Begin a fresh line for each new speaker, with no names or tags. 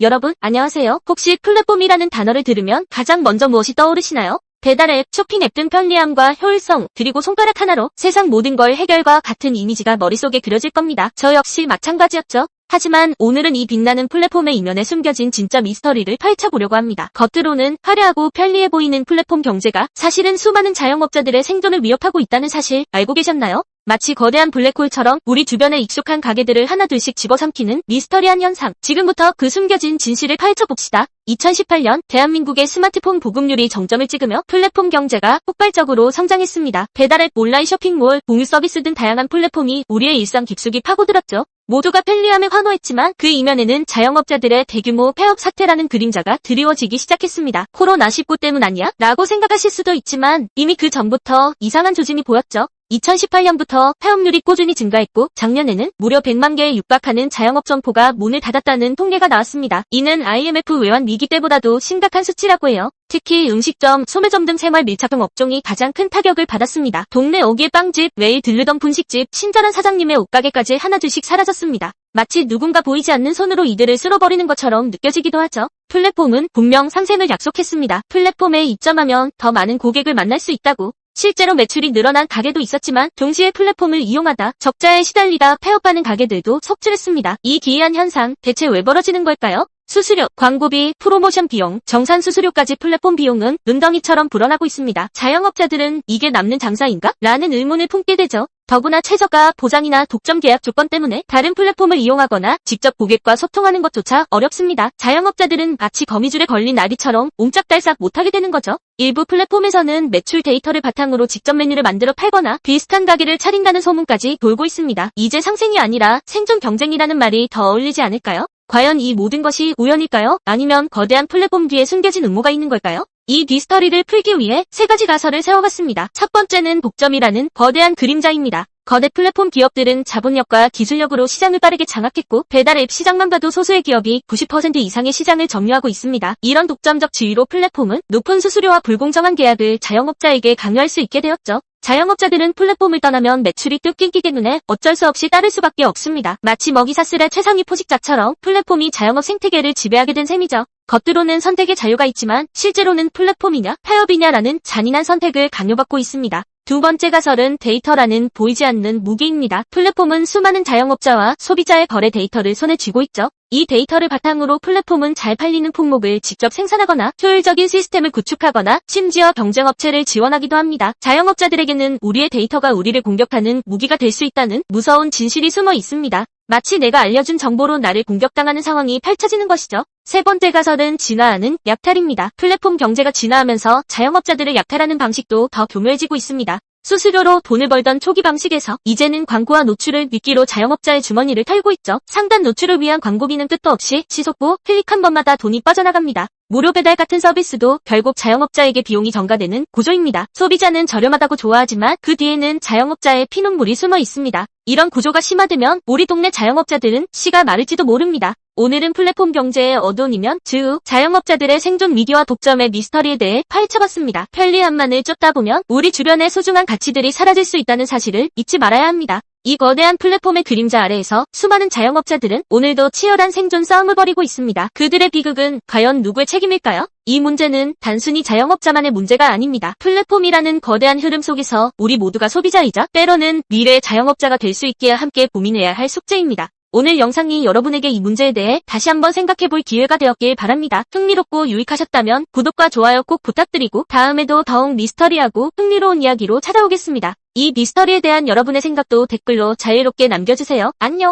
여러분, 안녕하세요. 혹시 플랫폼이라는 단어를 들으면 가장 먼저 무엇이 떠오르시나요? 배달앱, 쇼핑앱 등 편리함과 효율성, 그리고 손가락 하나로 세상 모든 걸 해결과 같은 이미지가 머릿속에 그려질 겁니다. 저 역시 마찬가지였죠. 하지만 오늘은 이 빛나는 플랫폼의 이면에 숨겨진 진짜 미스터리를 파헤쳐보려고 합니다. 겉으로는 화려하고 편리해 보이는 플랫폼 경제가 사실은 수많은 자영업자들의 생존을 위협하고 있다는 사실 알고 계셨나요? 마치 거대한 블랙홀처럼 우리 주변에 익숙한 가게들을 하나둘씩 집어삼키는 미스터리한 현상. 지금부터 그 숨겨진 진실을 파헤쳐봅시다. 2018년 대한민국의 스마트폰 보급률이 정점을 찍으며 플랫폼 경제가 폭발적으로 성장했습니다. 배달앱, 온라인 쇼핑몰, 공유 서비스 등 다양한 플랫폼이 우리의 일상 깊숙이 파고들었죠. 모두가 편리함에 환호했지만 그 이면에는 자영업자들의 대규모 폐업 사태라는 그림자가 드리워지기 시작했습니다. 코로나19 때문 아니야? 라고 생각하실 수도 있지만 이미 그 전부터 이상한 조짐이 보였죠. 2018년부터 폐업률이 꾸준히 증가했고 작년에는 무려 100만 개에 육박하는 자영업 점포가 문을 닫았다는 통계가 나왔습니다. 이는 IMF 외환 위기 때보다도 심각한 수치라고 해요. 특히 음식점, 소매점 등 생활 밀착형 업종이 가장 큰 타격을 받았습니다. 동네 어귀의 빵집, 매일 들르던 분식집, 친절한 사장님의 옷가게까지 하나둘씩 사라졌습니다. 마치 누군가 보이지 않는 손으로 이들을 쓸어버리는 것처럼 느껴지기도 하죠. 플랫폼은 분명 상생을 약속했습니다. 플랫폼에 입점하면 더 많은 고객을 만날 수 있다고. 실제로 매출이 늘어난 가게도 있었지만 동시에 플랫폼을 이용하다 적자에 시달리다 폐업하는 가게들도 속출했습니다. 이 기이한 현상 대체 왜 벌어지는 걸까요? 수수료, 광고비, 프로모션 비용, 정산 수수료까지 플랫폼 비용은 눈덩이처럼 불어나고 있습니다. 자영업자들은 이게 남는 장사인가? 라는 의문을 품게 되죠. 더구나 최저가, 보장이나 독점 계약 조건 때문에 다른 플랫폼을 이용하거나 직접 고객과 소통하는 것조차 어렵습니다. 자영업자들은 마치 거미줄에 걸린 아리처럼 옴짝달싹 못하게 되는 거죠. 일부 플랫폼에서는 매출 데이터를 바탕으로 직접 메뉴를 만들어 팔거나 비슷한 가게를 차린다는 소문까지 돌고 있습니다. 이제 상생이 아니라 생존 경쟁이라는 말이 더 어울리지 않을까요? 과연 이 모든 것이 우연일까요? 아니면 거대한 플랫폼 뒤에 숨겨진 음모가 있는 걸까요? 이 미스터리를 풀기 위해 세 가지 가설을 세워봤습니다. 첫 번째는 독점이라는 거대한 그림자입니다. 거대 플랫폼 기업들은 자본력과 기술력으로 시장을 빠르게 장악했고 배달앱 시장만 봐도 소수의 기업이 90% 이상의 시장을 점유하고 있습니다. 이런 독점적 지위로 플랫폼은 높은 수수료와 불공정한 계약을 자영업자에게 강요할 수 있게 되었죠. 자영업자들은 플랫폼을 떠나면 매출이 뚝 끊기 때문에 어쩔 수 없이 따를 수밖에 없습니다. 마치 먹이 사슬의 최상위 포식자처럼 플랫폼이 자영업 생태계를 지배하게 된 셈이죠. 겉으로는 선택의 자유가 있지만 실제로는 플랫폼이냐 폐업이냐라는 잔인한 선택을 강요받고 있습니다. 두 번째 가설은 데이터라는 보이지 않는 무기입니다. 플랫폼은 수많은 자영업자와 소비자의 거래 데이터를 손에 쥐고 있죠. 이 데이터를 바탕으로 플랫폼은 잘 팔리는 품목을 직접 생산하거나 효율적인 시스템을 구축하거나 심지어 경쟁업체를 지원하기도 합니다. 자영업자들에게는 우리의 데이터가 우리를 공격하는 무기가 될 수 있다는 무서운 진실이 숨어 있습니다. 마치 내가 알려준 정보로 나를 공격당하는 상황이 펼쳐지는 것이죠. 세 번째 가설은 진화하는 약탈입니다. 플랫폼 경제가 진화하면서 자영업자들을 약탈하는 방식도 더 교묘해지고 있습니다. 수수료로 돈을 벌던 초기 방식에서 이제는 광고와 노출을 미끼로 자영업자의 주머니를 털고 있죠. 상단 노출을 위한 광고비는 끝도 없이 시속보, 클릭 한 번마다 돈이 빠져나갑니다. 무료 배달 같은 서비스도 결국 자영업자에게 비용이 전가되는 구조입니다. 소비자는 저렴하다고 좋아하지만 그 뒤에는 자영업자의 피눈물이 숨어 있습니다. 이런 구조가 심화되면 우리 동네 자영업자들은 씨가 마를지도 모릅니다. 오늘은 플랫폼 경제의 어두운 이면, 즉 자영업자들의 생존 위기와 독점의 미스터리에 대해 파헤쳐봤습니다. 편리함만을 쫓다 보면 우리 주변의 소중한 가치들이 사라질 수 있다는 사실을 잊지 말아야 합니다. 이 거대한 플랫폼의 그림자 아래에서 수많은 자영업자들은 오늘도 치열한 생존 싸움을 벌이고 있습니다. 그들의 비극은 과연 누구의 책임일까요? 이 문제는 단순히 자영업자만의 문제가 아닙니다. 플랫폼이라는 거대한 흐름 속에서 우리 모두가 소비자이자 때로는 미래의 자영업자가 될 수 있게 함께 고민해야 할 숙제입니다. 오늘 영상이 여러분에게 이 문제에 대해 다시 한번 생각해볼 기회가 되었길 바랍니다. 흥미롭고 유익하셨다면 구독과 좋아요 꼭 부탁드리고 다음에도 더욱 미스터리하고 흥미로운 이야기로 찾아오겠습니다. 이 미스터리에 대한 여러분의 생각도 댓글로 자유롭게 남겨주세요. 안녕!